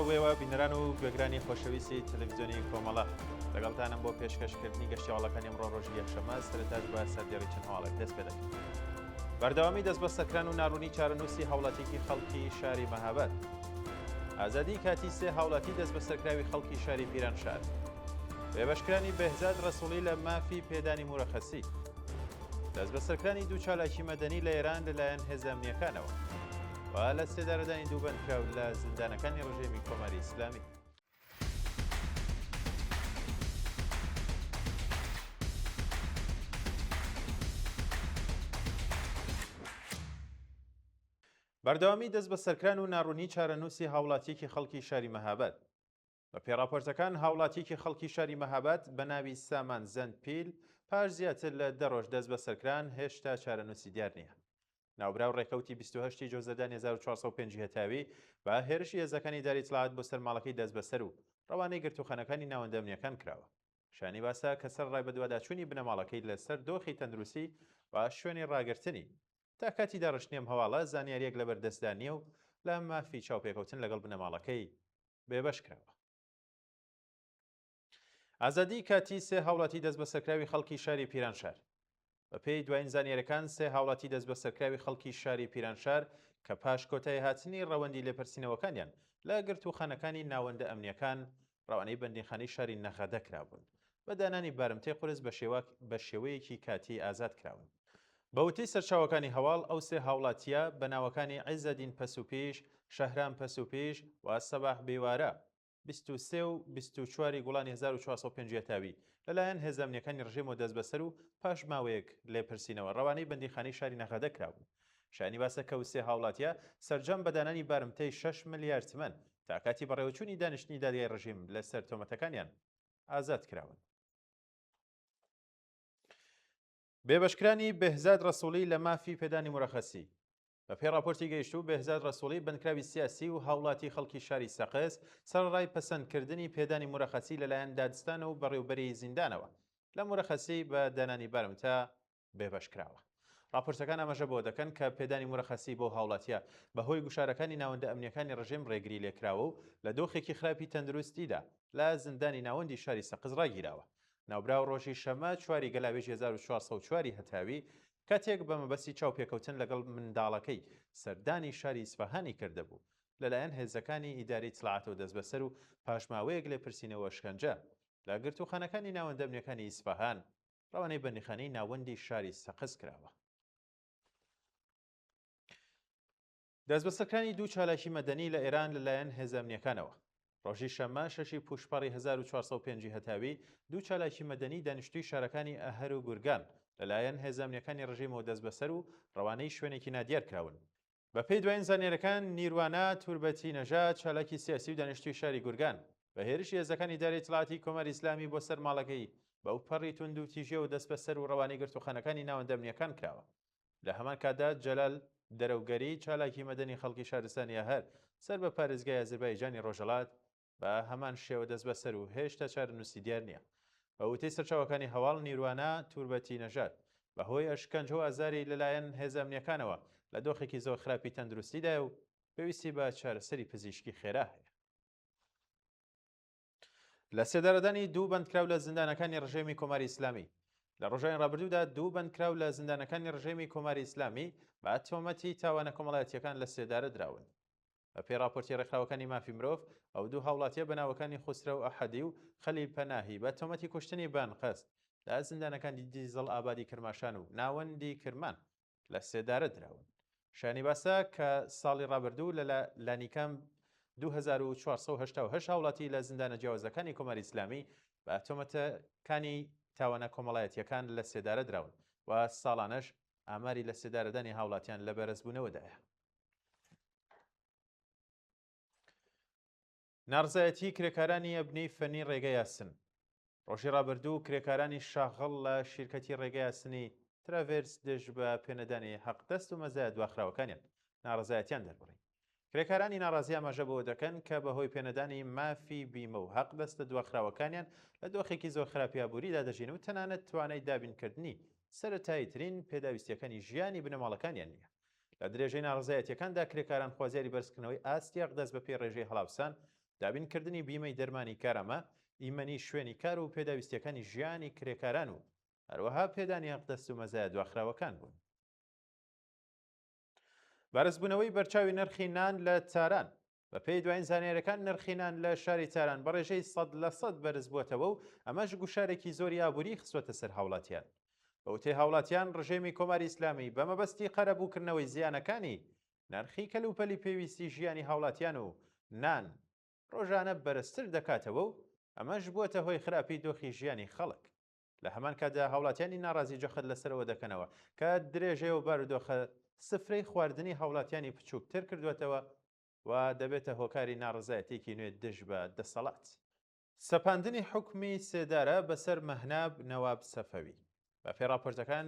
سڵاو وێوە بینەران و گوێگرانی خۆشەویستی تەلەڤیزیۆنی کۆمەڵە لەگەڵتانم بۆ پێشکەشکردنی گەشتیاوڵەکانی ئەمڕۆ ڕۆژی یەکشەمە سەرەتاش بە سەردێڕی چەند هەواڵێک دەست پێ دەکەین. بەردەوامی دەست بە سەرکران و ناڕوونی چارەنووسی هاوڵاتیەکی خەڵکی شاری مەهاباد. ئازادی کاتی سێ هاوڵاتی دەست بە سەرکراوی خەڵکی شاری پیرانشار. بێبەشکرانی بەهزاد ڕەسووڵی لە مافی پێدانی موورەخەسی. دەست بە سەرکرانی دوو چالاکی مەدەنی لە ئێران لەلایەن هێزە ئەمنیەکانەوە. و لە سێدارەدانی دووبەندکراو لە زیندانەکانی ڕژێمی کۆماری ئیسلامی. بەردەوامی دەست بە سەرکران و ناڕوونی چارەنووسی هاوڵاتیەکی خەڵکی شاری مەهاباد. بە پێڕاپۆرتەکان هاوڵاتیەکی خەڵکی شاری مەهاباد بە ناوی سامان زەند پیل پاش زیاتر لە 10 ڕۆژ دەست بە سەرکران هێشتا چارەنووسی دیار نییە. ناوبراو ڕێکەوتی 28 جۆزەدان 1405 هەتاوی بە هێرشی هێزەکانی داری دەسەڵات بۆ سەرماڵەکەی دەست بەسەر و ڕەوانەی گرتوخانەکانی ناوەندە ئەمنیەکان کراوە. شانی باسا کە سەر ڕای بە دوواداچوونی بنەماڵەکەی لەسەر دۆخی تەندروستی و شوێنی ڕاگررتنی تا کاتی داڕشتنیم هەواڵە زانیاریەک لە بەردەستدانیە و لە مافی چاوپێکەوتن لەگەڵ بنەماڵەکەی بێبەش کراوە. ئازادی کاتی سێ هاوڵاتی دەست بە سەرکراوی خەڵکی شاری پیرانشار. بە پێی دوایین زانیاریەکان سێ هاوڵاتی دەست بە سەرکراوی خەڵکی شاری پیرانشار کە پاش کۆتای هاتنی ڕەوەندی لێپرسینەوەکانیان لە گرتوخانەکانی ناوەندە ئەمنیەکان ڕەوانەی بەندیخانەی شاری نەخەدە کرابوون بە دانانی بارمتەی قورس بە شێوەیەکی کاتی ئازاد کراون. بەوتەی سەرچاوەکانی هەواڵ ئەو سێ هاوڵاتیە بە ناوەکانی عیزەدین پەسوپیش، شەهرام پەسوپیش و سەباح بێوارە 23 و 24 گوڵانی 1405 هەتاوی لەلایەن هێزە ئەمنیەکانی ڕژێمەوە دەست بەسەر و پاش ماوەیەک لێپرسینەوە ڕەوانەی بەندیخانەی شاری نەخەدە کراون. شانی باسە کە سێ هاوڵاتیە سەرجەم بەدانانی بارمتەی 6 ملیار تمەن تا کاتی بەڕێوەچوونی دانیشتنی دادگای ڕژیم لەسەر تۆمەتەکانیان ئازاد کراون. بێبەشکرانی بەهزاد ڕەسووڵی لە مافی پێدانی موورەخەسی. بە پێی راپۆرتی گەیشتوو بەهزاد ڕەسووڵی بنکراوی سیاسی و هاوڵاتی خەڵکی شاری سەقز سەرڕای پەسەندکردنی پێدانی موورەخەسی لەلایەن دادستانە و بەڕێوەبەری زیندانەوە لە موورەخەسی بە دانانی بارمتە بێبەشکراوە. راپۆرتەکان ئەمەژە بۆ دەکەن کە پێدانی موورەخەسی بۆ هاوڵاتیە بەهۆی گوشارەکانی ناوەندە ئەمنیەکانی ڕژێم ڕێگری لێکراوە و لە دۆخێکی خراپی تەندروستیدا لە زیندانی ناوەندی شاری سەقز ڕاگیراوە. ناوبراو ڕۆژی شەمە 4 گەلاوێژ 1404 هەتاوی کاتێک بە مەبەستی چاوپێکەوتن لەگەڵ منداڵەکەی سەردانی شاری ئیسفەهانی کردهبوو لەلایەن هێزەکانی ئیداری چڵاتەوە دەست بەسەر و پاشماوەیەک لێپرسینەوە شکنجە لە گرتوخانەکانی ناوەندە ئەمنیەکانی ئیسفەهان ڕەوانەی بەندیخانەی ناوەندی شاری سەقز کراوە. دەست بەسەرکرانی دوو چالاکی مەدەنی لە ئێران لەلایەن هێزە ئەمنیەکانەوە. ڕۆژی شەمە 6 پوشپەڕی 1405 هەتاوی دوو چالاکی مەدەنی دانیشتووی شارەکانی ئەهەر و گورگان لەلایەن هێزە ئەمنیەکانی ڕژێمەوە دەست بەسەر و ڕەوانەی شوێنێکی نادیار کراون. بە پێی دوایین زانیاریەکان نیروانە توربەتی نەژاد چالاکی سیاسی و دانیشتووی شاری گورگان بە هێرشی هێزەکانی داری دەسەڵاتی کۆماری ئیسلامی بۆ سەر ماڵەکەی بەو پەڕی توند و تیژە و دەست بەسەر و ڕەوانەی گرتوخانەکانی ناوەندە ئەمنیەکان کراوە. لە هەمان کاتدا جەلال دەرەوگەری چالاکی مەدەنی خەڵکی شارستانی ئەهەر سەر بە پارێزگای ئازەربایجانی ڕۆژهەڵات بە هەمان شێوە دەست بەسەر و هێشتا چارەنووسی دیار نییە. بە وتەی سەرچاوەکانی هەواڵ نیروانە توربەتی نەژاد بەهۆی ئەشکەنجە و ئازاری لەلایەن هێزە ئەمنیەکانەوە لە دۆخێکی زۆر خراپی تەندروستیدا و پێویستی بە چارەسەری پزیشکی خێرا هەیە. لە سێدارەدانی دوو بەندکراو لە زیندانەکانی ڕژێمی کۆماری ئیسلامی. لە ڕۆژانی ڕابردوودا دوو بەندکراو لە زیندانەکانی ڕژێمی کۆماری ئیسلامی بە تۆمەتی تاوانە کۆمەڵایەتیەکان لە سێدارە دراون. بە پێی راپۆرتی ڕێکخراوەکانی مافی مرۆڤ ئەو دوو هاوڵاتیە بەناوەکانی خوسرە و ئەحەدی و خەلیل پەناهی بە تۆمەتی کوشتنی بانقەست لە زیندانەکانی دیزڵ ئابادی کرماشان و ناوەندی کرمان لە سێدارە دراون. شانی باسا کە ساڵی ڕابردوو لە لانیکەم 2488 هاوڵاتی لە زیندانە جیاوازەکانی کۆماری ئیسلامی بە تۆمەتەکانی تاوانە کۆمەڵایەتیەکان لە سێدارە دراون و ساڵانەش ئاماری لە سێدارەدانی هاوڵاتیان لە بەرزبوونەوەدایە. ناڕزایەتی کرێکارانی ئەبنەی فەنی ڕێگەی یاسن. ڕۆژی ڕابردوو کرێکارانی شاغڵ لە شیرکەتی ڕێگەی یاسنی تراڤێرس دژ بە پێنەدانی حەقدەست و مەزایە دواخراوەکانیان ناڕزایەتیان دەربڕی. کرێکارانی ناڕازی ئاماژە بەوە دەکەن کە بەهۆی پێنەدانی مافی بیمە و حەقدەستە دواخراوەکانیان لە دۆخێکی زۆر خراپی ئابووریدا دەژین و تەنانەت توانای دابینکردنی سەرەتاییترین پێداویستیەکانی ژیانی بنەماڵەکانیان نییە. لە درێژەی ناڕزایەتیەکاندا کرێکاران خوازیاری بەرزکردنەوەی ئاستیاق دەست بە پێی ڕێژەی هەڵاوسان دابینکردنی بیمەی دەرمانی کارامە ئیمەنی شوێنی کار و پێداویستیەکانی ژیانی کرێکاران و هەروەها پێدانی حەقدەست و مەزایە دواخراوەکان بوون. بارزبوونەوەی بەرچاوی نرخی نان لە تاران بە پێی دوایین زانیاریەکان نرخی نان لە شاری تاران بە ڕێژەی 100% بەرز بووەتەوە و ئەمەش گوشارێکی زۆری ئابووری خستوەتە سەر هاوڵاتیان. بەوتەی هاوڵاتیان ڕژێمی کۆماری ئیسلامی بە مەبەستی قەرەبووکردنەوەی زیانەکانی نرخی کەلوپەلی پێویستی ژیانی هاوڵاتیان و نان ڕۆژانە بەرزتر دەکاتەوە و ئەمەش بووەتە هۆی خراپی دۆخی ژیانی خەڵک. لە هەمان کاتدا هاوڵاتیانی ناڕازی جەخت لەسەرەوە دەکەنەوە کە درێژەیە و بارودۆخە سفرەی خواردنی هاوڵاتیانی بچووکتر کردوێتەوە و دەبێتە هۆکاری ناڕزایەتێکی نوێ دژ بە دەسەڵات. سەپاندنی حکمی سێدارە بەسەر مەهناب نەواب سەفەوی. بە پێی راپۆرتەکان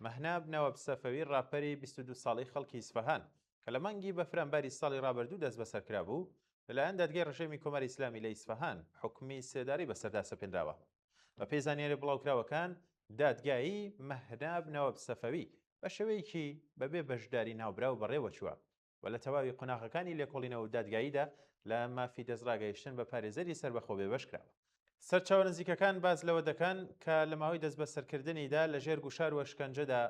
مەهناب نەواب سەفەوی ڕاپەری 22 ساڵی خەڵکی ئیسفەهان کە لە مانگی بەفرانباری ساڵی ڕابردوو دەست بەسەرکرا بوو لەلایەن دادگای ڕژێمی کۆماری ئیسلامی لە ئیسفەهان حکمی سێداری بەسەردا سەپێنراوە. بە پێی زانیاری بڵاوکراوەکان دادگایی مەهناب نەواب سەفەوی بە شێوەیەکی بەبێ بەشداری ناوبراو بەڕێوە چووە و لە تەواوی قوناغەکانی لێکۆڵینەوە و دادگاییدا لە مافی دەستڕاگەیشتن بە پارێزەری سەربەخۆ بێبەش کراوە. سەرچاوە نزیکەکان باز لەوە دەکەن کە لە ماوەی دەست بەسەرکردنیدا لە ژێر گوشار و شکنجەدا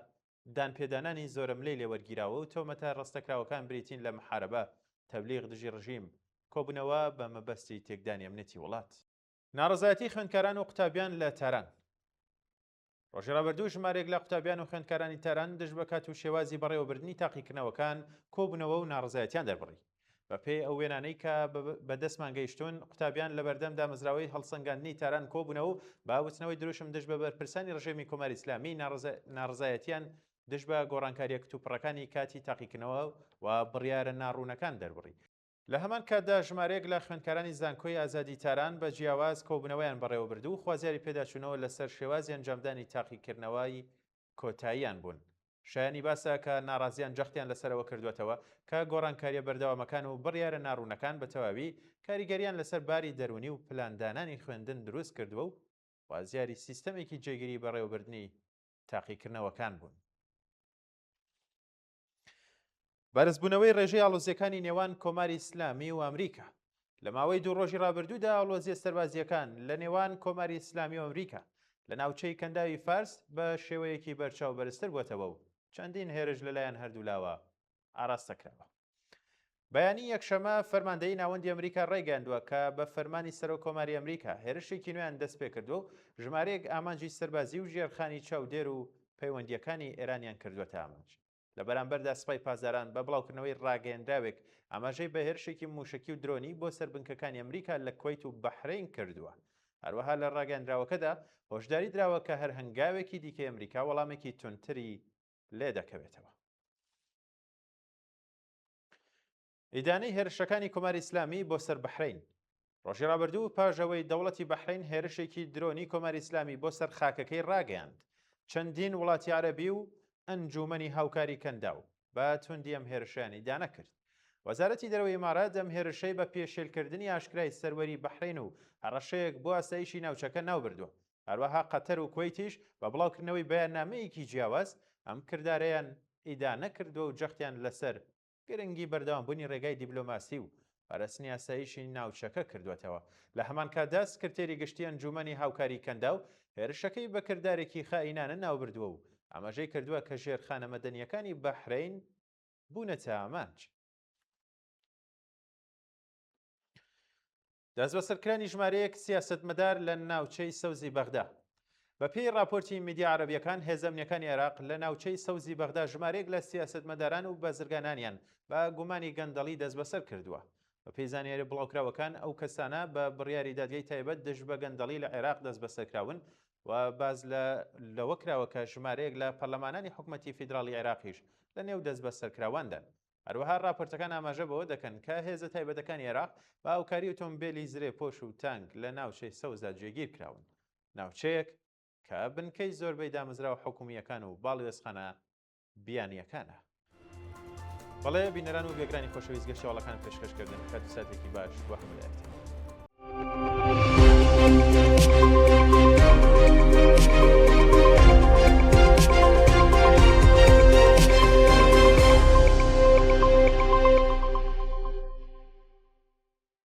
دانپێدانانی زۆرەملەی لێوەرگیراوە و تۆمەتە ڕستەکراوەکان بریتین لە محارەبە تەبلیغ دژی ڕژیم کۆبوونەوە بە مەبەستی تێکدانی ئەمنێتی وڵات. ناڕزایەتی خوێندکاران و قوتابیان لە تاران. ڕۆژی ڕابردوو ژمارێک لە قوتابیان و خوێندکارانی تاران دژ بە کات و شێوازی بەڕێوەبردننی تاقیکردنەوەکان کۆبوونەوە و ناڕزایەتیان دەربڕی. بە پێی ئەو وێنانەی کە بەدەستمان گەیشتون قوتابیان لە بەردەم دامەزراوەی هەڵسەنگاندنی تاران کۆبوونەوە و باوتنەوەی دروشم دژ بە بەرپرسانی ڕژێمی کۆماری ئیسلامی ناڕزایەتیان دژ بە گۆڕانکاریە کتوپڕەکانی کاتی تاقیکردنەوە و بڕیارە ناڕوونەکان دەربڕی. لە هەمان کاتدا ژمارەیەک لە خوێندکارانی زانکۆی ئازادی تاران بە جیاواز کۆبوونەوەیان بەڕێوەبردوو و خوازیاری پێداچوونەوە لەسەر شێوازی ئەنجامدانی تاقیکردنەوەی کۆتاییان بوون. شایانی باسە کە ناڕازیان جەختیان لەسەرەوە کردوێتەوە کە گۆڕانکاریە بەردەوامەکان و بڕیارە ناڕوونەکان بە تەواوی کاریگەریان لەسەر باری دەرونی و پلاندانانی خوێندن دروست کردووە و خوازیاری سیستەمێکی جێگیری بەڕێوەبردننی تاقیکردنەوەکان بوون. بەرزبوونەوەی ڕێژەی ئاڵۆزیەکانی نێوان کۆماری ئیسلامی و ئەمریکا. لە ماوەی دوو ڕۆژی ڕابردوودا ئاڵۆزیە سەربازیەکان لە نێوان کۆماری ئیسلامی و ئەمریکا لە ناوچەی کەنداوی فارس بە شێوەیەکی بەرچاو بەرزتر بووەتەوە و چەندین هێرش لەلایەن هەردوو لاوە ئاراستەکراوە. بەیانی یەکشەمە فەرماندەی ناوەندی ئەمریکا ڕێگەاندووە کە بە فەرمانی سەرۆک کۆماری ئەمریکا هێرشێکی نوێیان دەست پێ کردو و ژمارەیەک ئامانجی سەربازی و ژێرخانی چاودێر و پەیوەندیەکانی ئێرانیان کردووەتە ئامانج. لە بەرامبەردا سپای پازاران بە بڵاوکردنەوەی ڕاگەیەندراوێک ئاماژەی بە هێرشێکی موشکی و درۆنی بۆ سەربنکەکانی ئەمریکا لە کوێیت و بەحرین کردووە. هەروەها لە ڕاگەیاندراوەکەدا هۆشداری دراوە کە هەر هەنگاوێکی دیکەی ئەمریکا وەڵامێکی تونتری لێ دەکەوێتەوە. ئیدانەی هێرشەکانی کۆماری ئیسلامی بۆ سەر بەحرین. ڕۆژی ڕابردوو پاژەوەی دەوڵەتی بەحرین هێرشێکی درۆنی کۆماری ئیسلامی بۆ سەر خاکەکەی ڕاگەیاند. چەندین وڵاتی عەرەبی و ئەنجومەنی هاوکاری کەنداو بە توندی ئەم هێرشیانی دانەکرد. وەزارەتی دەرەوەی ئیمارات ئەم هێرشەی بە پێشێلکردنی ئاشکرای سەروەری بەحرین و هەڕەشەیەک بۆ ئاسایشی ناوچەکە ناوبردووە. هەروەها قەتەر و کوێیتیش بە بڵاوکردنەوەی بەیاننامەیەکی جیاواز ئەم کردارەیان ئیدانە کردووە و جەختیان لەسەر گرنگی بەردەوامبوونی ڕێگای دیبلۆماسی و پاراستنی ئاسایشی ناوچەکە کردوێتەوە. لە هەمان کاتدا سکرتێری گشتی ئەنجومەنی هاوکاری کەنداو هێرشەکەی بە کردارێکی خائینانە ناوبردووە و ئاماژەی کردووە کە ژێرخانە مەدەنیەکانی بەحرین بوونەتە ئامانج. دەست بەسەرکرانی ژمارەیەک سیاسەتمەدار لە ناوچەی سەوزی بەغدا. بە پێی راپۆرتی میدیا عەرەبیەکان هێزەمنیەکانی عێراق لە ناوچەی سەوزی بەغدا ژمارەیەک لە سیاسەتمەداران و بەزرگانانیان بە گومانی گەندەڵی دەست بەسەر کردووە. بە پێی زانیاری بڵاوکراوەکان ئەو کەسانە بە بڕیاری دادگای تایبەت دژ بە گەندەڵی لە عێراق دەست بەسەرکراون و باز لەوە کراوە کە ژمارەیەک لە پەرلەمانانی حکوومەتی فیدراڵی عێراقیش لە نێو دەست بەسەرکراواندا. هەروەها راپۆرتەکان ئاماژە بەوە دەکەن کە هێزە تایبەتەکانی عێراق بە ئاوکاری ئۆتۆمبیلی زرێ پۆش و تانک لە ناوچەی سەوزدا جێگیر کراون. ناوچەیەک کە بنکەی زۆربەی دامەزراوە حکوومیەکان و باڵی وێستخانە بیانیەکانە. بەڵێ بینەران و بێگرانی خۆشەویست گەشتیاوڵەکان پێشکەشکردن کات و ساتێکی باش بۆ هەموو لایەتی.